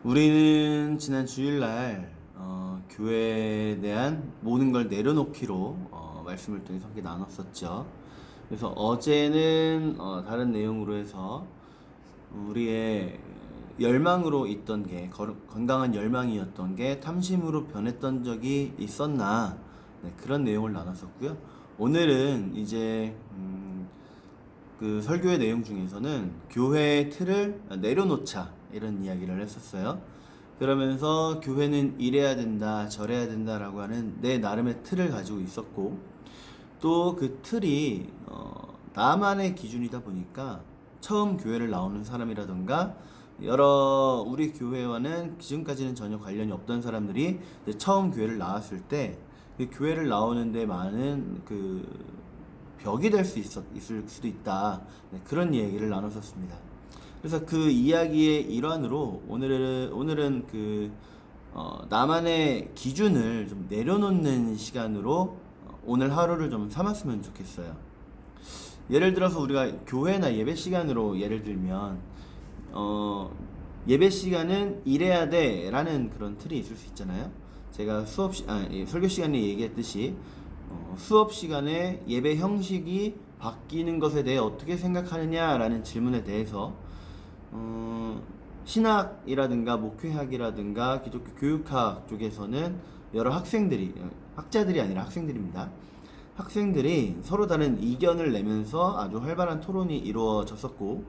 우리는 지난 주일날 교회에 대한 모든 걸 내려놓기로 말씀을 통해서 함께 나눴었죠. 그래서 어제는 다른 내용으로 해서 우리의 열망으로 있던 게 건강한 열망이었던 게 탐심으로 변했던 적이 있었나, 네, 그런 내용을 나눴었고요. 오늘은 이제 그 설교의 내용 중에서는 교회의 틀을 내려놓자 이런 이야기를 했었어요. 그러면서 교회는 이래야 된다 저래야 된다라고 하는 내 나름의 틀을 가지고 있었고, 또 그 틀이 나만의 기준이다 보니까 처음 교회를 나오는 사람이라던가 여러 우리 교회와는 지금까지는 전혀 관련이 없던 사람들이 이제 처음 교회를 나왔을 때 그 교회를 나오는데 많은 그 벽이 될 수 있을 수도 있다, 네, 그런 얘기를 나눴었습니다. 그래서 그 이야기의 일환으로 오늘은 나만의 기준을 좀 내려놓는 시간으로 오늘 하루를 좀 삼았으면 좋겠어요. 예를 들어서 우리가 교회나 예배 시간으로 예를 들면 예배 시간은 이래야 돼라는 그런 틀이 있을 수 있잖아요. 제가 설교 시간에 얘기했듯이 수업 시간에 예배 형식이 바뀌는 것에 대해 어떻게 생각하느냐라는 질문에 대해서 신학이라든가 목회학이라든가 기독교 교육학 쪽에서는 여러 학자들이 아니라 학생들입니다. 학생들이 서로 다른 이견을 내면서 아주 활발한 토론이 이루어졌었고,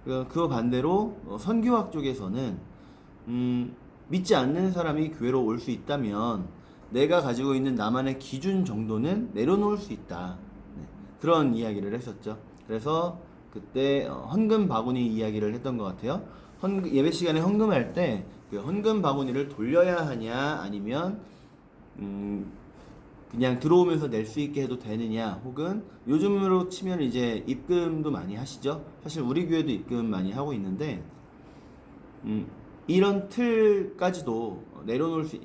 그 반대로 선교학 쪽에서는 믿지 않는 사람이 교회로 올 수 있다면 내가 가지고 있는 나만의 기준 정도는 내려놓을 수 있다, 네, 그런 이야기를 했었죠. 그래서 그때 헌금 바구니 이야기를 했던 것 같아요. 예배 시간에 헌금할 때 그 헌금 바구니를 돌려야 하냐, 아니면 그냥 들어오면서 낼 수 있게 해도 되느냐, 혹은 요즘으로 치면 이제 입금도 많이 하시죠. 사실 우리 교회도 입금 많이 하고 있는데 이런 틀까지도 내려놓을 수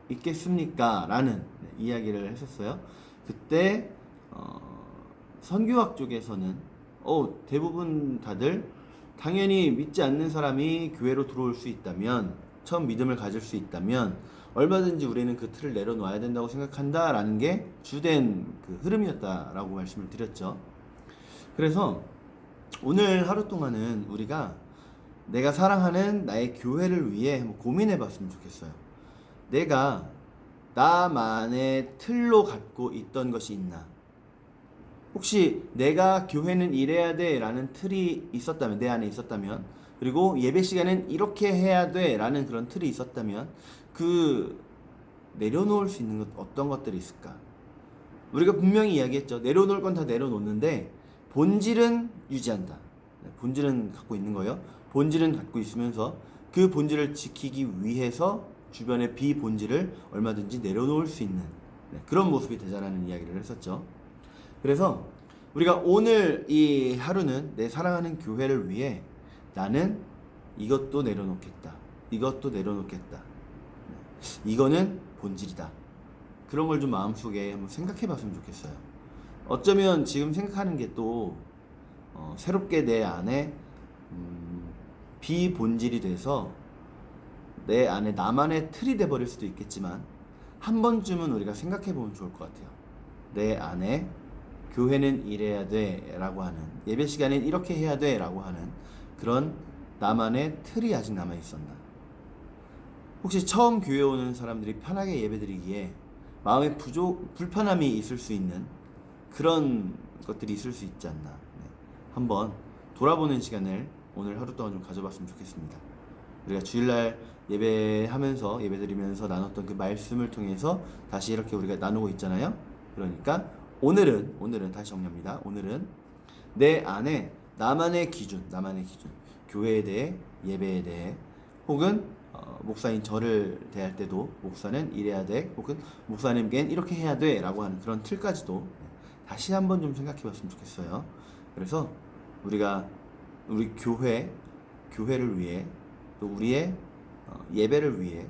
있겠습니까? 라는 이야기를 했었어요. 그때 선교학 쪽에서는 대부분 다들 당연히 믿지 않는 사람이 교회로 들어올 수 있다면, 처음 믿음을 가질 수 있다면 얼마든지 우리는 그 틀을 내려놓아야 된다고 생각한다 라는 게 주된 그 흐름이었다라고 말씀을 드렸죠. 그래서 오늘 하루 동안은 우리가 내가 사랑하는 나의 교회를 위해 한번 고민해 봤으면 좋겠어요. 내가 나만의 틀로 갖고 있던 것이 있나? 혹시 내가 교회는 이래야 돼 라는 틀이 있었다면, 내 안에 있었다면, 그리고 예배 시간은 이렇게 해야 돼 라는 그런 틀이 있었다면, 내려놓을 수 있는 어떤 것들이 있을까? 우리가 분명히 이야기했죠. 내려놓을 건 다 내려놓는데 본질은 유지한다. 본질은 갖고 있는 거예요. 본질은 갖고 있으면서 그 본질을 지키기 위해서 주변의 비본질을 얼마든지 내려놓을 수 있는, 그런 모습이 되자라는 이야기를 했었죠. 그래서 우리가 오늘 이 하루는 내 사랑하는 교회를 위해 나는 이것도 내려놓겠다, 이것도 내려놓겠다, 이거는 본질이다, 그런 걸 좀 마음속에 한번 생각해 봤으면 좋겠어요. 어쩌면 지금 생각하는 게 또 새롭게 내 안에 비본질이 돼서 내 안에 나만의 틀이 돼버릴 수도 있겠지만, 한 번쯤은 우리가 생각해 보면 좋을 것 같아요. 내 안에 교회는 이래야 돼 라고 하는, 예배 시간엔 이렇게 해야 돼 라고 하는 그런 나만의 틀이 아직 남아 있었나? 혹시 처음 교회 오는 사람들이 편하게 예배드리기에 마음에 불편함이 있을 수 있는 그런 것들이 있을 수 있지 않나? 네. 한번 돌아보는 시간을 오늘 하루 동안 좀 가져봤으면 좋겠습니다. 우리가 주일날 예배하면서, 예배드리면서 나눴던 그 말씀을 통해서 다시 이렇게 우리가 나누고 있잖아요. 그러니까 오늘은 다시 정리합니다. 오늘은 내 안에 나만의 기준, 교회에 대해, 예배에 대해, 혹은 목사인 저를 대할 때도 목사는 이래야 돼, 혹은 목사님께는 이렇게 해야 돼 라고 하는 그런 틀까지도 다시 한번 좀 생각해 봤으면 좋겠어요. 그래서 우리가 우리 교회를 위해, 또 우리의 예배를 위해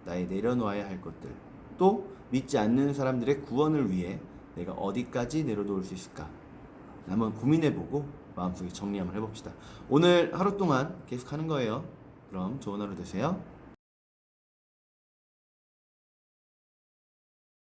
나의 내려놓아야 할 것들, 또 믿지 않는 사람들의 구원을 위해 내가 어디까지 내려놓을 수 있을까 한번 고민해보고 마음속에 정리 한번 해봅시다. 오늘 하루 동안 계속 하는 거예요. 그럼 좋은 하루 되세요.